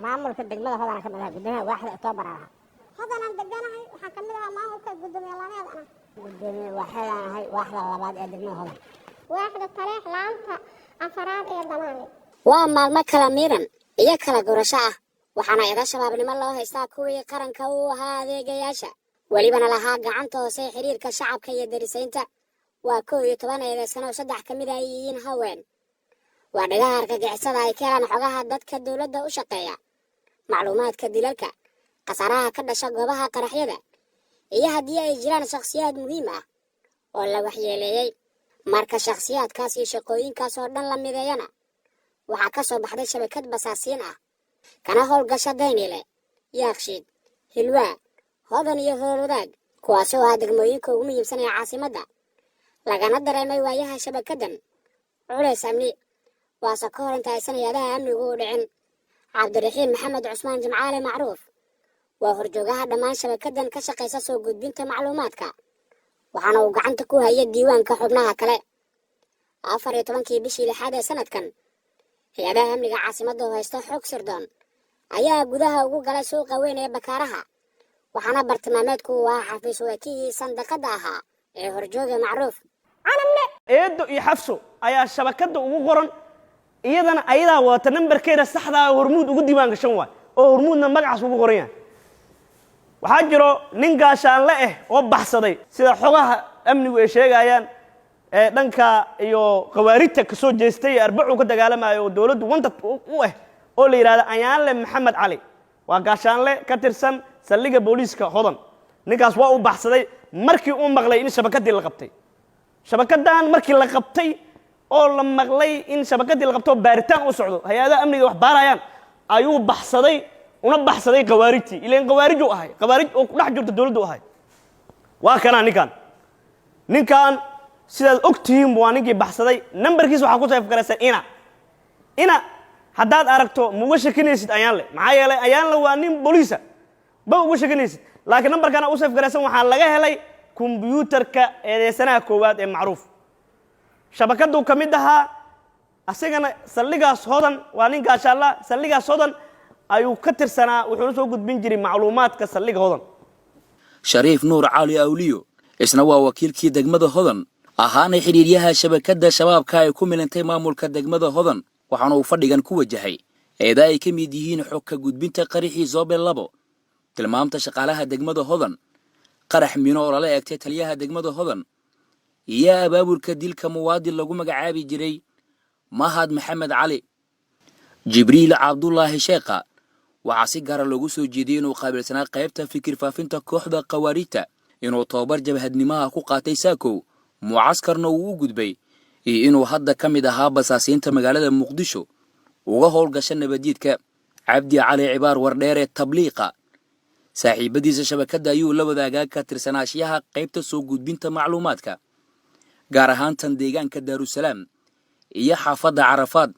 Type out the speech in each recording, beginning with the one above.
maamulka degmada hodan ka mid ah gudoomiyaha waaxda October ah hodan aan deganahay waxaan ka mid ah maamulka gudoomiyaha laanaad ana gudoomiyaha waxaan ahay waaxda labaad ee degmada hodan waaxda tareex laanta afaraad ee danaane waa maalmo kala miiran iyo kala gurasho ah waxaana ida shabaabnimo loo haystaa kuwii qaranka u ahaa adeegayaasha walibana lahaa gacanta hoose xiriirka shacabka iyo darisaynta waa 11 sano 3 kamid ah yihiin haween waa dhagaha argagixisada ay ka helaan xogaha dadka dawladda u shaqeeya macluumaadka dilalka qasaraha ka dhasha goobaha qaraxyada iyo haddii ay jiraan shakhsiyaad muhiim ah oo la waxyeeleeyay marka shakhsiyaadkaas iyo shaqooyinkaas oo dhan la mideeyana waxaa ka soo baxday shabakad basaasiin ah kana howlgasha Daynile Yaaqshiid Hilwaa Hodan iyo Howlwadaag kuwaasoo ah degmooyinka ugu muhiimsan ee caasimadda lagana dareemay waayaha shabakadan culays amni waase ka hor inta aysan hay'adaha amnigu u dhicin Cabdiraxiin Maxamed Cusmaan Jimcaale Macruuf waa horjoogaha dhammaan shabakadan ka shaqeysa soo gudbinta macluumaadka waxaana uu gacanta ku hayay diiwaanka xubnaha kale 14 bishii 6 ee sanadkan hay'adaha amniga caasimadda oo haysta xog sirdoon ayaa gudaha ugu galay suuqa weyn ee Bakaaraha waxaana bartilmaameedku waa xafiis wakiilkii sandaqada ahaa ee horjooga Macruuf anamne eedo iyo xafso ayaa shabakada ugu qoran iyadana ayadaa wata nambarkeeda saxda ah hormuud ugu diiwaan gashan waa oo hormuudna magacaas ugu qoran yahay waxaa jiro nin gaashaan la oo baxsaday sida xogaha amnigu ay sheegayaan ee dhanka iyo qawaarita ka soo jeestay arbacu ka dagaalamayo dawladdu wanta u oo la yiraahdo Ayaanle Maxamed Cali waa gaashaanle ka tirsan saldhigga booliiska Hodan ninkaas waa u baxsaday markii uu maqlay in shabakadii la qabtay shabakadan markii la qabtay oo la maqlay in shabakadii la qabto baaritaan u socdo hay'adaha amniga wax baarayaan ayuu baxsaday una baxsaday qawaariti ileen qawaariju ahay qawaarij oo ku dhex jirta dawladdu ahay waa kana ninkan sidaad ogtihiin waa ninkii baxsaday nambarkiisa waxa ku sayf garaysan ina haddaad aragto muga shakinaysid Ayaanle maxaa yeelay Ayaanle waa nin booliisa ba uga shakinaysid laakiin nambarkana u sayf garaysan waxa laga helay kombiyuutarka eedeysanaha koowaad ee Macruuf shabakadu kamid ahaa asagana saldhigaas Hodan waa nin gaashaala saldhigaas Hodan ayuu ka tirsanaa wuxuu soo gudbin jiray macluumaadka saldhiga Hodan Shariif Nuur Cali Awliyo isna waa wakiilkii degmada Hodan ahaana xiriiryaha shabakada shabaabka ay ku milantay maamulka degmada Hodan waxaana uu fadhigan ku wajahay eeda ay ka mid yihiin xog ka gudbinta qaraxii Zoobe 2 tilmaamta shaqaalaha degmada Hodan qarax mino oo la eegtay taliyaha degmada Hodan iyo abaabulka dilka muwaadin lagu magacaabi jiray Mahad Maxamed Cali Jibriil Cabdullaahi Sheekha waxa si gaar ah loogu soo jeediyay inuu qaabilsanaa qaybta fikir faafinta kooxda qawaarita inuu tababar jabhadnimaha ku qaatay Saakow mucaskarna uu u gudbay iyo inuu hadda ka mid ahaa basaasiinta magaalada Muqdisho uga howlgasha nabadiidka Cabdi Cali Cibaar Wardheere tabliiqa saaxiibadiisa shabakada ayuu la wadaagaa ka tirsanaashiyaha qaybta soo gudbinta macluumaadka gaar ahaan tan deegaanka Daarusalaam iyo xaafadda Carafaad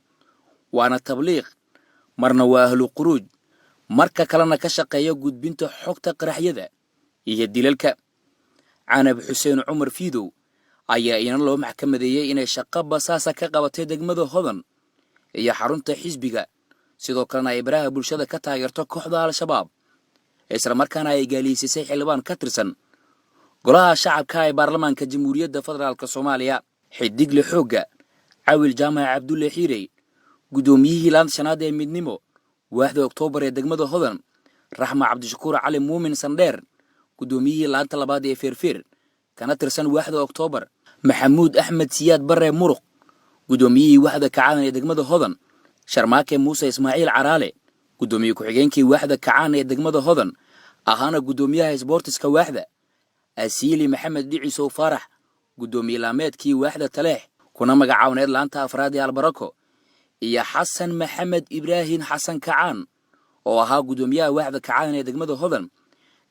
waana tabliiq marna waa ahlu quruuj marka kalena ka shaqeeya gudbinta xogta qaraxyada iyo dilalka Canab Xuseen Cumar Fiidow ayaa iyana loo maxkamadeeyay inay shaqo basaasa ka qabatay degmada Hodan iyo xarunta xisbiga sidoo kalena ay baraha bulshada ka taageerto kooxda Al-Shabaab isla markaana ay gaaliisay xildhibaan ka tirsan golaha shacabka ee baarlamaanka Jamhuuriyadda Federaalka Soomaaliya Xidigle Xooga Cawil Jaamac Cabdulle Xiirey gudoomiyihii laanta shanaad ee midnimo waaxda October ee degmada Hodan Raxma Cabdishakuur Cali Muumin Sandheer gudoomiyihii laanta labaad ee Feerfeer kana tirsan waaxda October Maxamuud Axmed Siyaad Barre Muruq gudoomiyihii waaxda Kacaan ee degmada Hodan Sharmaake Muuse Ismaaciil Caraale gudoomiye ku-xigeenkii waaxda Kacaan ee degmada Hodan ahaana gudoomiyaha isboortiska waaxda Asiili Maxamed Dhiciso Farax gudoomiye laameedkii waaxda Taleex kuna magacaawaneed laanta afraad ee Albarako iyo Xasan Maxamed Ibraahin Xasan Kacaan oo ahaa gudoomiyaha waaxda Kacaan ee degmada Hodan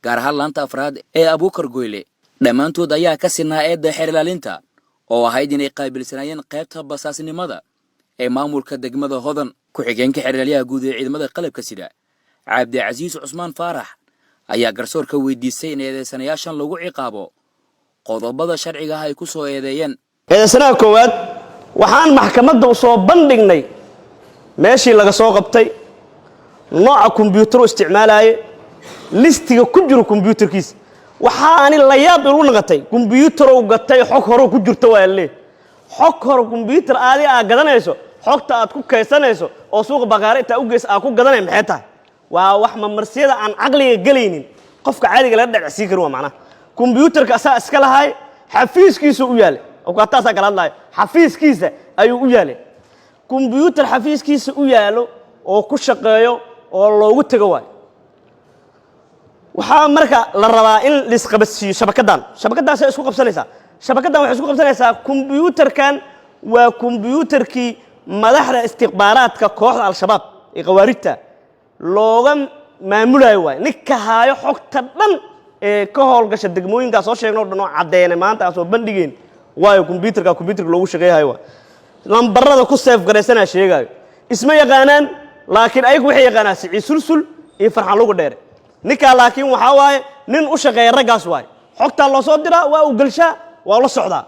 gaar ahaan laanta afraad ee Abuukar Goyle dhamaantood ayaa ka sinaa eedda xeer ilaalinta oo ahayd inay qaabilsanayeen qaybta basaasnimada ee maamulka degmada Hodan ku-xigeenka xeer ilaaliyaha guud ee ciidamada qalabka sida Cabdi Casiis Cusmaan Farax ayaa garsoorka weydiisay in eedeysanayaashan lagu ciqaabo qodobada sharciga ah ay ku soo eedeeyeen eedeysanaha koowaad waxaan maxkamadda u soo bandhignay meeshii laga soo qabtay nooca kombiyuutar isticmaalaya listiga ku jiro kombiyuutarkiisa waxaani la yaab ilu naqatay kombiyuutar uu gatay xog hore ku jirto waa leey xog hore kombiyuutar aad gadanayso xogta aad ku kaysanayso oo suuqa baqaare inta u geys aad ku gadanay maxay tahay waa wax marsiyada aan aqliga galaynin qofka caadiga la dhacsiin karo macna kombiyuutarka asaa iska lahay xafiiskiisa u yaal oo ka taas kala hadlay xafiiskiisa ayuu u yaalay kombiyuutar xafiiskiisa u yaalo oo ku shaqeeyo oo loogu tago waay waxa marka la rabaa in la isqabadsiyo shabakadaas ay isku qabsanaysaa shabakadan waxay isku qabsanaysaa kombiyuutarkan waa kombiyuutarkii madaxda istiqbaaraadka kooxda al-shabaab ee qawaaridta looga maamulayo waay ninka haayo xogta dhan ee ka howlgasha degmooyinka soo sheegno dhan oo cadeeyay maanta soo bandhigeen waayo kombiyuutarka loogu shaqeeyayo lambarada ku save gareysana sheegayo isma yaqaanaan laakiin ayagu waxay yaqaanaan Siciid Sulsul iyo Farxaan Lugu Dheere ninka laakiin waxa waaye nin u shaqeeya ragaas waay xogta loo soo diraa waa u galshaa waa la socdaa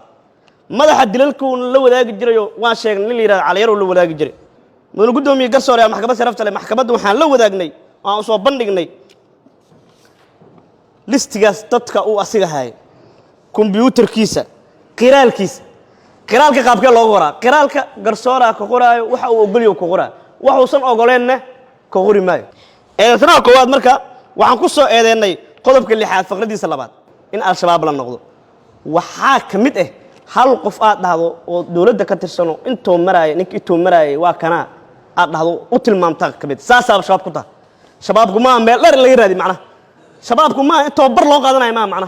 madaxa dilalku la wadaagi jiray waa sheegnay in la yiraahdo Caliyaro la wadaagi jiray mudane gudoomiye garsoore maxkamad sharafta leh maxkamadda waxaan la wadaagnay aan soo bandhignay listigaas dadka uu asiga hay kombiyuutarkiisa qiraalka qaabkee loo qoraa qiraalka garsoora ka qoraayo waxa uu ogoliyo ku qoraa waxa uusan ogoleenna ka qori maayo eedaysanaha koowaad marka waxaan ku soo eedeynay qodobka 6 faqradiisa labaad in al-shabaab la noqdo waxaa ka mid ah hal qof aad dhahdo oo dawladda ka tirsano intuu maraayay waa kana aad dhahdo u tilmaamta ka mid saasaab shabaab ku tahay shabaabku ma meel dheer laga raadi macna shabaabku ma intuu bar loo qaadanayo ma macna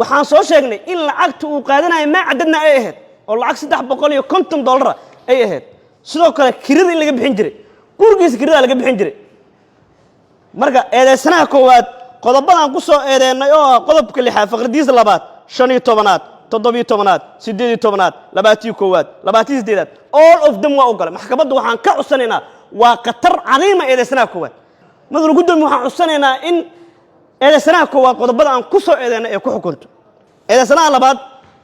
waxaan soo sheegnay in lacagta uu qaadanayo ma cadadna ay ahayd oo lacag $350 ay ahayd sidoo kale kirada in laga bixin jiray gurigiisa kirada laga bixin jiray marka eedaysanaha koowaad qodobadan ku soo eedeynay oo qodobka 6 faqradiisa labaad 15aad 17aad 18aad 21aad 28aad all of them waa ogol maxkamaddu waxaan ka cusanaynaa waa qatar caliima eedaysanaha koowaad madal gudoomiye waxaan cusanaynaa in eedaysanaha koowaad qodobadan ku soo eedeynay ee ku xukunto eedaysanaha labaad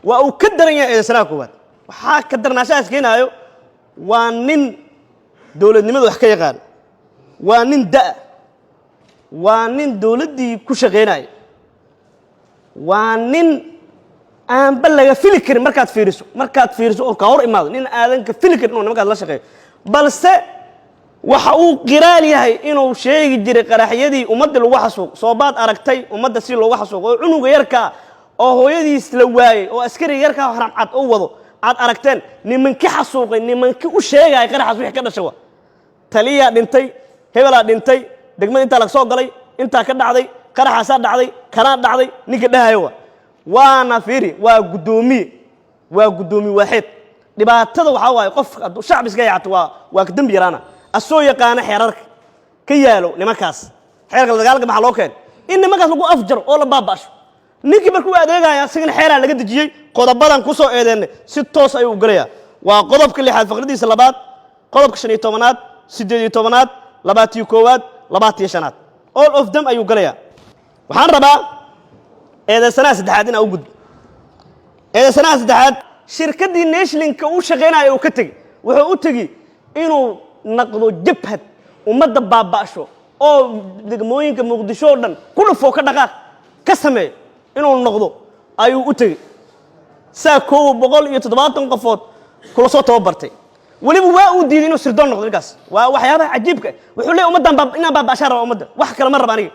waa uu ka daran yahay eedaysanaha koowaad waxa ka darnaashaas keenayo waa nin dawladnimada wax ka yaqaan waa nin waa nin dawladdii ku shaqeynay waa nin aan bal laga fili karin markaad fiiriso oo ka hor imaado nin aadan ka fili karin oo nimankaas la shaqeeyo balse waxa uu qiraal yahay inuu sheegi jiray qaraxyadii ummadda lagu xasuuq soobaad aragtay ummadda si loogu xasuuq oo cunuga yarka oo hooyadiis la waayay oo askari yarka haram cad oo wado aad aragteen nimankii xasuuqay nimankii u sheegay qaraxaas wixii ka dhashay taliya dhintay hebela dhintay degmada inta laga soo galay inta ka dhacday qaraxaas dhacday kana dhacday ninka dhahayo waana fiiri waa gudoomiye waaxid dhibaatada waxa waaye qof shacbi iska yaacto waa ka dambi yaraana asoo yaqaan xeerarka ka yaalo nimankaas xeerka dagaalka maxaa loo keen in nimankaas lagu afjaro oo la baabaasho ninkii markuu adeegaya sigana xeeraa laga dajiyay qodobadan ku soo eedeynay si toos ayuu galaya waa qodobka 6 faqradiisa labaad qodobka 15aad 18aad 21aad 25aad all of them ayuu galaya waxaan rabaa eedaysanaha saddexaad in uu gudbo eedaysanaha saddexaad shirkadii Nationalka uu shaqeynaayo uu ka tagay wuxuu u tagay inuu naqdo jabhad ummadda baabaasho oo degmooyinka Muqdisho dhan ku dhufo ka dhaqaaq ka sameey inuu noqdo ayuu u tagay saa 170 qofood kula soo tababartay waliba waa uu diiday inuu sirdoon noqdo ninkaas waa waxyaabaha cajiibka wuxuu leeyahay ummaddan inaan baabaasho rabo ummadda wax kale ma rabo aniga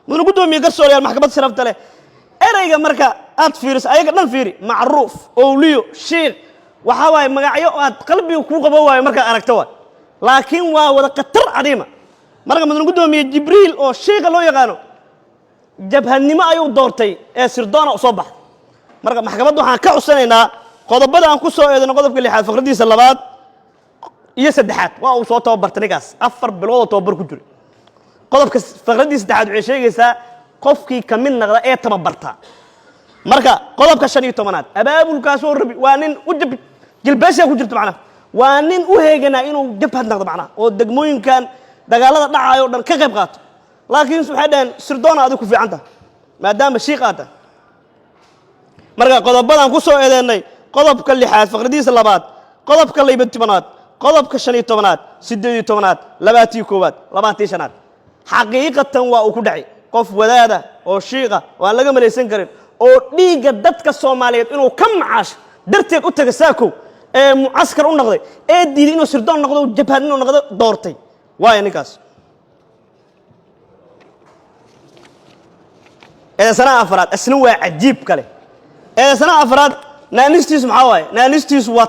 mudane gudoomiye garsoore maxkamadda sharafta leh erayga marka aad fiiriso ayaga dhan fiiri macruuf awliyo sheekh waxa waay magacyo aad qalbiga ku qabo waay marka aragto waa laakiin waa wada qatar cadiima marka mudane gudoomiye Jibriil oo sheekha loo yaqaano jabhadnimo ayuu doortay ee sirdoona u soo baxay marka maxkamaddu waxaan ka cusanaynaa qodobada aan ku soo eedeeno qodobka 6 faqradiisa labaad iyo 3aad waa uu soo tababartay ninkaas 4 bilood oo tababar ku jiray qodobka faqradiisa 3aad waxay sheegaysaa qofkii ka mid noqda ee tababarta marka qodobka 15aad abaabulkaas oo rabi waa nin u jilbaasha ku jirto macna waa nin u heegana inuu jabhad noqdo macna oo degmooyinkan dagaalada dhacayo dhan ka qayb qaato laakiin waxay dhahan sirdoona adigu ku fiicanta maadaama shiiqaata marka qodobadan ku soo eedeynay qodobka 6 faqradiisa labaad qodobka 12aad qodobka 15aad 18aad 21aad 25aad xaqiiqatan waa uu ku dhacay qof wadaada oo shiiqa waan laga malaysan karin oo dhiiga dadka Soomaaliyeed inuu ka macaash darteed u taga saako ee muaskar u noqday ee diiday inuu sirdoon noqdo jabhad inuu noqdo doortay waay ninkaas ee sana afraad asna waa cajiib kale ee sana afraad naanistiis maxaa waay naanistiis waa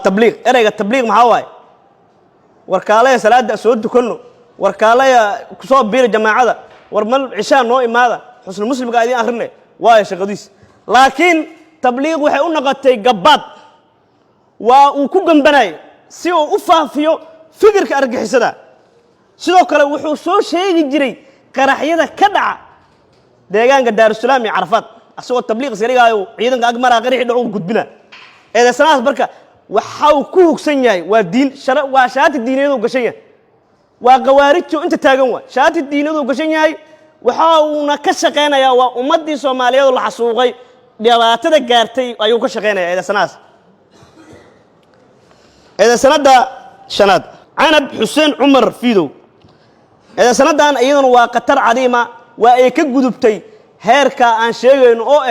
tabliiq erayga tabliiq maxaa waay warkaalaya salaada soo dukanno warkaalaya ku soo biir jamaacada war mal cishaa noo imaada xusn muslimka ay akhrinay waay shaqadiis laakiin tabliiq waxay u noqotay gabaad waa uu ku gambanay si uu u faafiyo fikirka argixisada sidoo kale wuxuu soo sheegi jiray qaraxyada ka dhaca deegaanka Daarusalaam iyo Carafaad asoo tabliiq sariigaayo ciidanka agmara qaraxi dhaw gudbina ee sanaas marka waxa uu ku hugsan yahay waa diin waa shaati diineed oo gashan yahay waa qawaarijo inta taagan waa shaati diineed oo gashan yahay waxa uu ka shaqeynaya waa ummadii Soomaaliyeed oo la xasuuqay dhibaatada gaartay ayuu ka shaqeynaya ee sanaas ee sanada shanaad Canab Xuseen Umar Fiidow ee sanadan iyaduna waa qatar cadiima waa ay ka gudubtay heerka aan sheegayno oo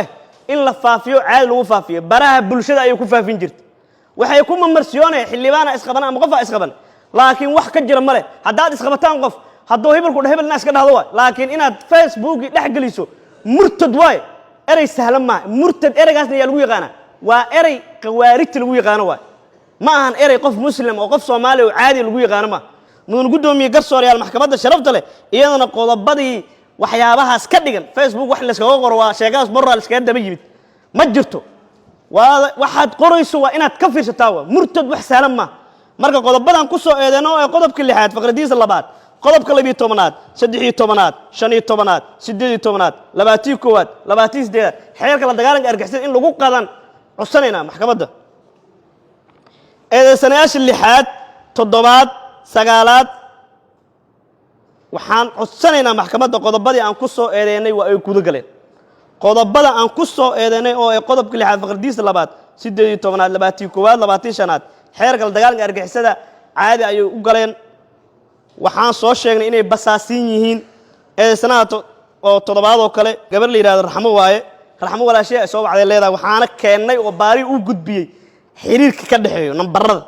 in la faafiyo caad lagu faafiyo baraha bulshada ay ku faafin jirtay waxay ku mamarsiyoonay xillibaana isqaban ama qof isqaban laakiin wax ka jira male hadaad isqabataan qof hadoo hebelku hebelna iska dhahdo waa laakiin inaad Facebook dhex galiso murtad way eray sahlan ma murtad eraygaasna yaa lagu yaqaan waa eray qawaarigta lagu yaqaan waa ma ahan eray qof muslim oo qof Soomaali oo caadi lagu yaqaan ma mudan gudoomiye garsoorayaal maxkamadda sharafta leh iyadana qodobadii waxyaabahaas ka dhigan Facebook wax la iskaga qoro waa sheegaas moral iska daba yimid ma jirto waxaad qorayso waa inaad ka fiirsataa waa murtad wax sahlan ma marka qodobadan ku soo eedano ee qodobka 6aad faqradiisa labaad qodobka 12aad 13aad 15aad 18aad 21aad 28aad xeerka la dagaalanka argixisada in lagu qadan codsanayna maxkamadda ee sanayaasha 6aad 7aad 9aad waxaan codsanaynaa maxkamadda qodobadii aan ku soo eedeynay waa ay guud galeen qodobada aan ku soo eedeynay oo ay qodobka 6aad faqradiisa labaad 18aad 21aad 25aad xeerka dagaalanka argixisada caadi ay u galeen waxaan soo sheegnay inay basaasin yihiin ee sanad oo toddobaad oo kale gabar la yiraahdo raxmo waaye raxmo walaashay ay soo wacday leedahay waxaana keenay oo baari u gudbiyay xiriirka ka dhaxeeyo nambarada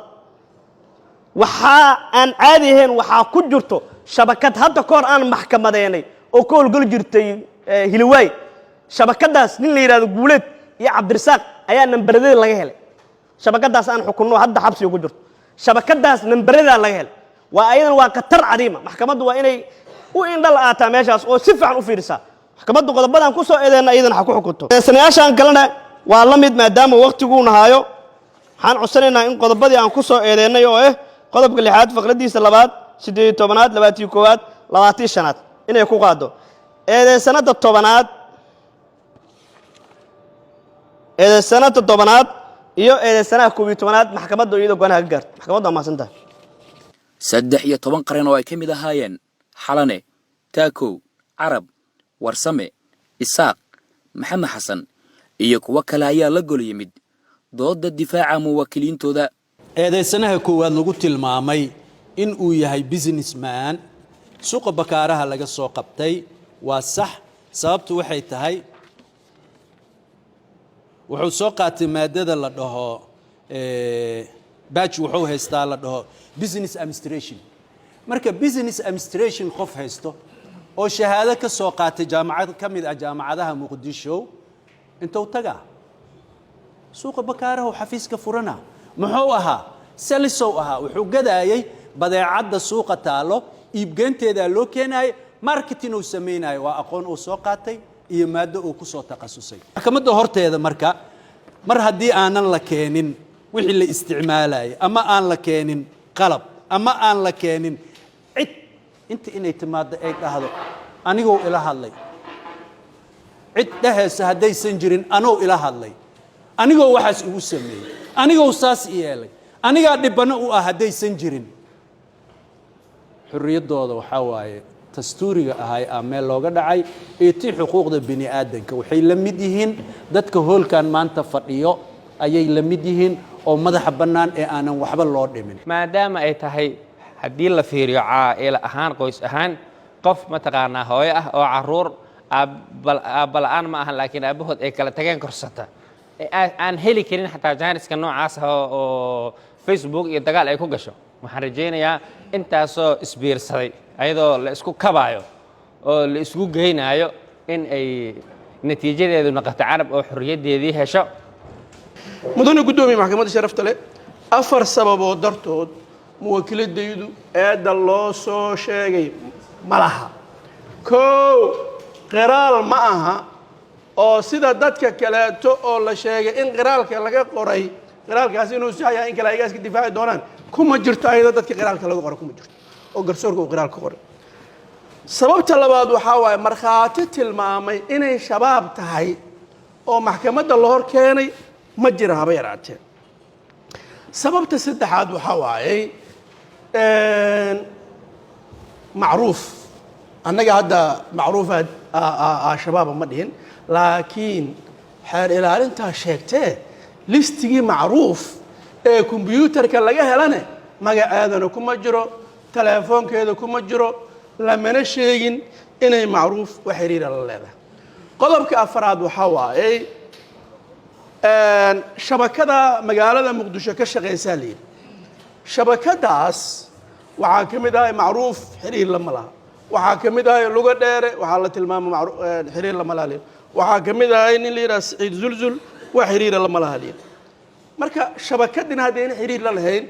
waxa aan caadi ahayn waxa ku jirto shabakad hadda koor aan maxkamadeynay oo ka howlgal jirtay Hilwaay shabakadaas nin la yiraahdo Guuleed iyo Cabdirasaaq ayaa nambaradii laga helay shabakadaas aan xukunno hadda xabsi ugu jirto shabakadaas nambarada laga helay waa ayadan waa qatar cadiima maxkamaddu waa inay u indhal aata meeshaas oo si fiican u fiirisa maxkamaddu qodobadan ku soo eedeena ayadan waxa ku xukunto sanayaashan kalena waa la mid maadaama waqtigu nahaayo waxaan codsanaynaa in qodobadii aan ku soo eedeynay oo qodobka 6aad faqradiisa labaad 18aad 21aad 25aad inay ku qaado sanada 10aad sanada 10aad iyo sanada 11aad maxkamaddu iyadoo go'aan ka gaartay maxkamaddu ma santaa 13 qaran oo ay kamid ahaayeen Xalane Taakow Carab Warsame Isaaq Maxamed Xasan iyo kuwa kale ayaa la gol yimid dooda difaaca muwakkiliintooda eedeysanaha koowaad lagu tilmaamay in uu yahay businessman suuqa bakaaraha laga soo qabtay waa sax sababtu waxay tahay wuxuu soo qaatay maadada la dhaho batch wuxuu haystaa la dhaho business administration marka business administration qof haysto oo shahaado ka soo qaatay jaamacad kamid ah jaamacadaha Muqdisho intuu tagaa suuqa bakaaraha xafiiska furana muxuu ahaa salisow ahaa wuxuu gadaayay badeecada suuqa taalo iibgeynteeda loo keenay marketing uu sameeyay waa aqoon uu soo qaatay iyo maado uu ku soo taqasusay maxkamadda horteeda marka mar hadii aanan la keenin wixii la isticmaalay ama aan la keenin qalab ama aan la keenin cid inta inay timaado ay dhahdo anigoo ila hadlay cid dhaheesa hadaysan jirin anoo ila hadlay anigoo waxaas ugu sameeyay anigoo saas yeelay aniga dhibana u ah hadaysan jirin xurriyadooda waxa waaye dastuuriga ahay meel looga dhacay ee tii xuquuqda bini aadanka waxay la mid yihiin dadka hoolkan maanta fadhiyo ayay la mid yihiin oo madaxa bannaan ee aanan waxba loo dhimin maadaama ay tahay haddii la fiiriyo caa'ila ahaan qoys ahaan qof mataqaanaa hooyo ah oo caruur aabba la'aan ma ahan laakiin aabbahood ay kala tageen korsata aan heli karin xataa jaaniska noocaas ah oo Facebook iyo dagaal ay ku gasho waxaan rajaynayaa intaasoo isbiirsaday ayadoo la isku kabaayo oo la isku geynayo in ay natiijadeedu noqoto carab oo xorriyaddeedii hesho mudane guddoomiye maxkamadda sharafta leh 4 sababood dartood muwakiladaydu eedda loo soo sheegay ma laha kow qiraal ma aha oo sida dadka kaleeto oo la sheegay in qiraalka laga qoray qiraalkaasi inuu sax yahay in kale ay iska difaaci doonaan kuma jirto ayada dadka qiraalka laga qoray kuma jirto oo garsoorka uu qiraalka qoray sababta labaad waxaa waaye markhaati tilmaamay inay shabaab tahay oo maxkamadda la hor keenay ma jira haba yaraatee sababta saddexaad waxaa waayey macruuf annaga hadda macruufaad shabaaba ma dhihin laakiin xeer ilaalintaa sheegtee listigii macruuf ee kombiyuutarka laga helane magaceedana kuma jiro teleefoonkeeda kuma jiro lamana sheegin inay macruuf wax xiriira la leedahay qodobka afraad waxaa waayey shabakada magaalada muqdisho ka shaqaysaa layidhi shabakadaas waxaa ka mid ahay macruuf xiriir lama laha waxaa ka mid ahay luga dheere waxaa la tilmaama xiriir lama laha layidhi waxaa ka mid ahay nin la yidhaha saciid zulzul wax xiriira lama laha layidhi marka shabakadina haddayna xiriir la lahayn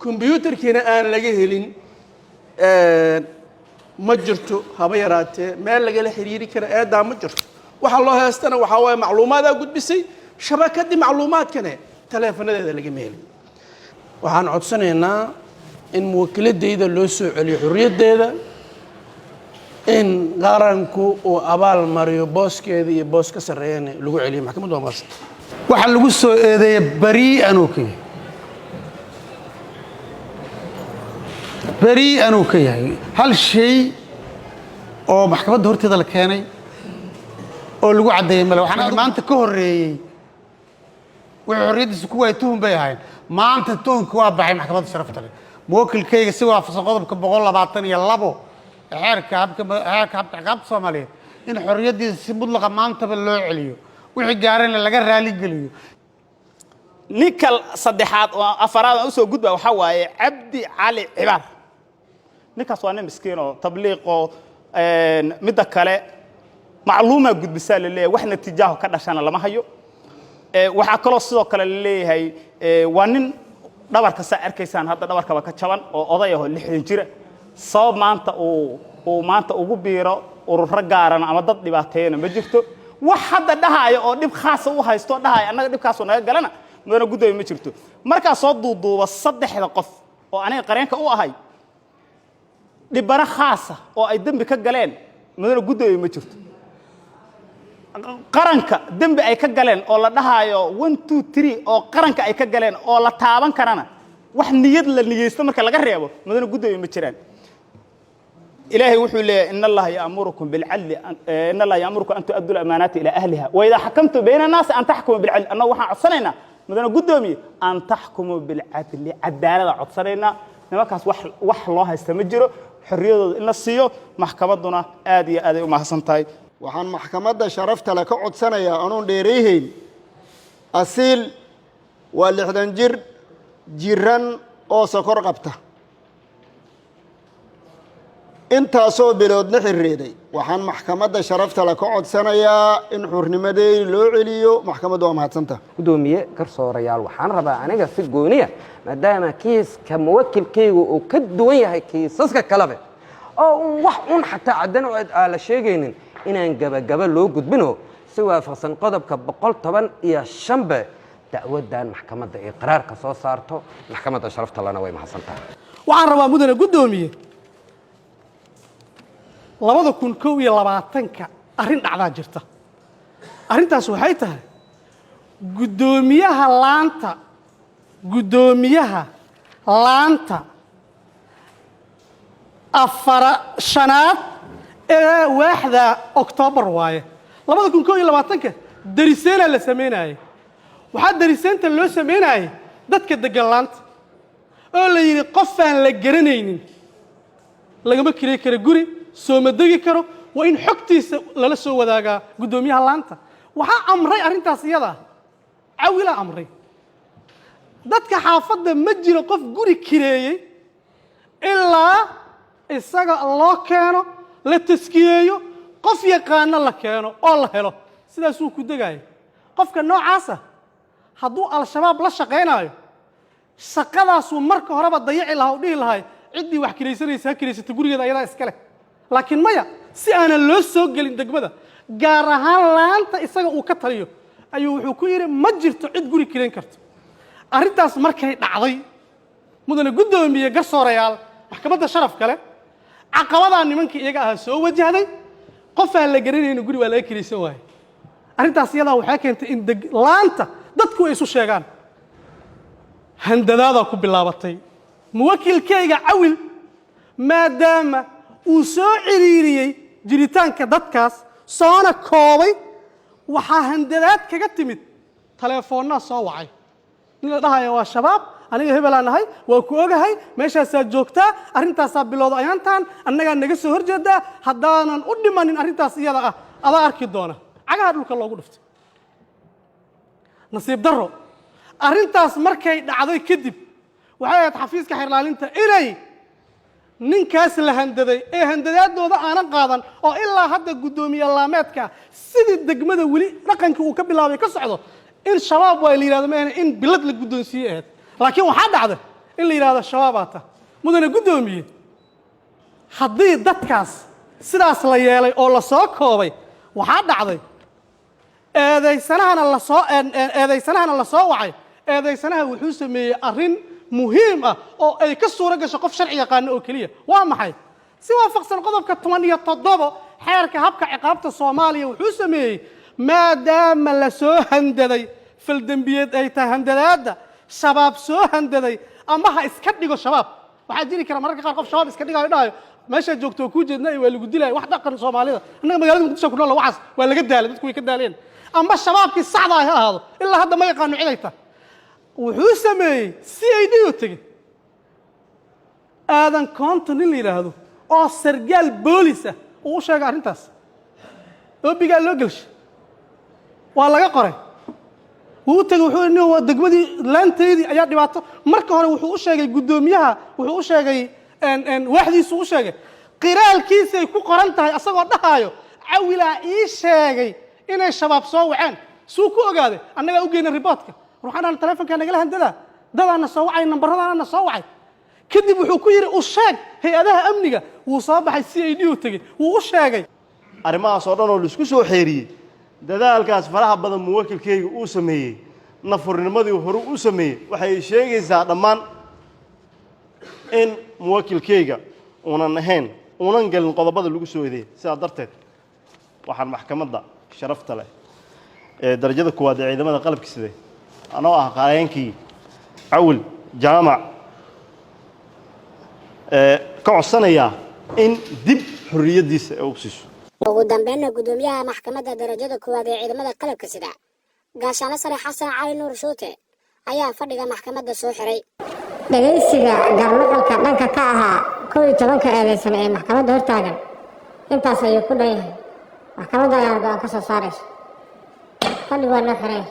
kombiyuutarkiina aan laga helin ma jirto haba yaraatee meel lagala xiriiri kara eedaa ma jirto waxa loo heestana waxaa waaye macluumaadaa gudbisay shabakadii macluumaadkane taleefonadeeda lagama helin waxaan codsanaynaa in muwakiladayda loo soo celiyo xurriyaddeeda in qaranku uu abaal mariyo booskeeda iyo boos ka sarreeyana lagu celiyo maxkamaddu waa maasanta waxaa lagu soo eedeeya barii'an uu ka yahay barii'an uu ka yahay hal shay oo maxkamadda horteeda la keenay oo lagu caddeeyey male waxaan maanta ka horreeyey wixii xorriyaddiisa ku waayay tuhun bay ahayn maanta tuhunka waa baxay maxkamadda sharafta leh muwakilkayga si waafaqsan qodobka 122 xeerka habka ciqaabta Soomaaliyeed in xorriyaddiisa si mudlaqa maantaba loo celiyo wixii gaarayna laga raali geliyo ninka saddexaad oo afaraad oo soo gudba waxa waaye Cabdi Cali Cibaar ninkaas waa nin miskiin oo tabliiq oo midda kale macluumaad gudbisaa la leeyahay wax natiijo ka dhashana lama hayo waxaa kaloo sidoo kale la leeyahay waa nin dhabarka saa arkaysaan hadda dhabarkaba ka jaban oo oday ah oo 60 jira sabab maanta uu maanta ugu biiro ururo gaaran ama dad dhibaateeyna ma jirto wax hadda dhahayo oo dhib khaas u haysto dhahayo annaga dhibkaas naga galana mudana gudoomiye ma jirto marka soo duuduuba saddexda qof oo aniga qareenka u ahay dhibana khaas ah oo ay dambi ka galeen mudana gudoomiye ma jirto qaranka dambi ay ka galeen oo la dhahayo 1 2 3 oo qaranka ay ka galeen oo la taaban karana wax niyad la niyeysto marka laga reebo mudana gudoomiye ma jiraan إلهي وحول إن الله يأمركم بالعدل إن الله يأمركم أن تؤدوا الأمانات إلى أهلها وإذا حكمتم بين الناس أن تحكموا بالعدل أنه وحنا عصرنا مدنا قدومي أن تحكموا بالعدل عدالة عصرنا نمكاس وح الله يستمجره حرية إن السيو محكمتنا آدي وما حسنتاي وحن محكمة شرفت لك عدسنا يا أنون ديريهين أصيل والحدنجر جيران أو سكر قبته intaasoo biloodna xiriiday waxaan maxkamadda sharafta la ka codsanayaa in xurnimadeey loo celiyo maxkamaddu waa mahadsantahay gudoomiye garsoorayaal waxaan rabaa aniga si gooniya maadaama kiiska muwakilkaygu uu ka duwan yahay kiisaska kaleba oo wax un xataa caddan oo aan la sheegaynin inaan gabagaba loo gudbino si waafaqsan qodobka 115 dacwadan maxkamadda ay qaraarka soo saarto maxkamadda sharafta lana way mahadsantahay waxaan rabaa mudane gudoomiye 2021 arrin dhacdaa jirta arrintaas waxay tahay gudoomiyaha laanta shanaad ee waaxda Oktoobar waaye 2021 dariseena la sameeyay waxaa dariseenta loo sameeyay dadka degan laanta oo la yidhi qof aan la garanaynin lagama kirey karo guri soo ma degi karo waa in xogtiisa lala soo wadaagaa guddoomiyaha laanta waxaa amray arrintaas iyada cawilaa amray dadka xaafadda ma jiro qof guri kireeyey ilaa isaga loo keeno la taskiyeeyo qof yaqaano la keeno oo la helo sidaasuu ku degaya qofka noocaasa hadduu al-shabaab la shaqaynayo shaqadaasuu marka horeba dayaci lahaa u dhihi lahay ciddii wax kiraysanaysa ha kiraysata gurigeeda ayadaa iska leh laakiin maya si aanan loo soo gelin degmada gaar ahaan laanta isaga uu ka taliyo ayuu wuxuu ku yidhi ma jirto cid guri kirayn karto arrintaas markay dhacday mudane guddoomiye garsoorayaal maxkamadda sharafka leh caqabadaa nimankii iyaga ahaa soo wajahday qof aan la garanaynin guri waa laga kiraysan waaye arrintaas iyadaa waxay keentay in laanta dadku ay isu sheegaan handadaadaa ku bilaabatay muwakilkayga cawil maadaama uu soo ciriiriyey jiritaanka dadkaas soona koobay waxaa handadaad kaga timid taleefoonnaa soo wacay nin la dhahaya waa shabaab aniga hebelaan nahay waa ku ogahay meeshaasaa joogtaa arrintaasaa bilowda ayaantaan annagaa naga soo horjeedaa haddaanan u dhimanin arrintaas iyada ah adaa arki doona cagaha dhulka loogu dhuftay nasiib darro arrintaas markay dhacday kadib waxay ahayd xafiiska xeerlaalinta inay ninkaas la handaday ee handadaadooda aanan qaadan oo ilaa hadda guddoomiye laameedka sidii degmada weli dhaqankii uu ka bilaabay ka socdo in shabaab waa la yidhahdo maahane in bilad la guddoonsiiyey ahayd laakiin waxaa dhacda in la yidhahdo shabaabaa ta mudane guddoomiye haddii dadkaas sidaas la yeelay oo la soo koobay waxaa dhacday eedaysanahana la soo wacay eedaysanaha wuxuu sameeyey arrin muhiim ah oo ay ka suuro gasho qof sharci yaqaano oo keliya waa maxay si waafaqsan qodobka 17 xeerka habka ciqaabta Soomaaliya wuxuu sameeyey maadaama la soo handaday faldambiyeed ay tahay handadaada shabaab soo handaday ama ha iska dhigo shabaab waxaa jiri kara mararka qaar qof shabaab iska dhigayo dhahayo meesha joogto ku jeednay waa lagu dilay wax dhaqan Soomaalida annaga magaalada Muqdisho ku nool waxaas waa laga daalay dadku way ka daaleen ama shabaabkii saxda ah ahaado ilaa hadda ma yaqaano cid ay tahay wuxuu sameeyey CID oo tagay aadan koonto nin la yidhaahdo oo sargaal boolis ah uu u sheegay arrintaas oobigaa loo gelshay waa laga qoray wuu tagay wuxuu yidhi waa degmadii laanteedii ayaa dhibaato marka hore wuxuu u sheegay guddoomiyaha wuxuu u sheegay waaxdiisu u sheegay qiraalkiisay ku qoran tahay asagoo dhahaayo cawilaa ii sheegay inay shabaab soo waceen suu ku ogaaday annagaa u geynay riboodka ruuxanaan taleefonkaa nagala handadaa dadaana soo wacay nambaradaana soo wacay kadib wuxuu ku yidhi u sheeg hay-adaha amniga wuu soo baxay CID uu tegey wuu u sheegay arrimahaas oo dhan oo laisku soo xeeriyey dadaalkaas faraha badan muwakilkayga uu sameeyey nafurnimadii hore uu sameeyey waxay sheegaysaa dhammaan in muwakilkayga uunan ahayn uunan gelin qodobada lagu soo eedeeyey sidaa darteed waxaan maxkamadda sharafta leh ee darajada koowaad ee ciidamada qalabka sida anoo ah qareenkii cawil jaamac ka codsanayaa in dib xorriyadiisa ay u siiso ugu dambeynna guddoomiyaha maxkamadda darajada koowaad ee ciidamada qalabka sida gaashaano sare xasan cali nuur shuute ayaa fadhiga maxkamadda soo xiray dhagaysiga garmaqalka dhanka ka ahaa 11 eedeysan ee maxkamadda hortaagan intaas ayuu ku dhan yahay maxkamadda ayaa go'aan ka soo saaraysa fadhiga waa loo xiray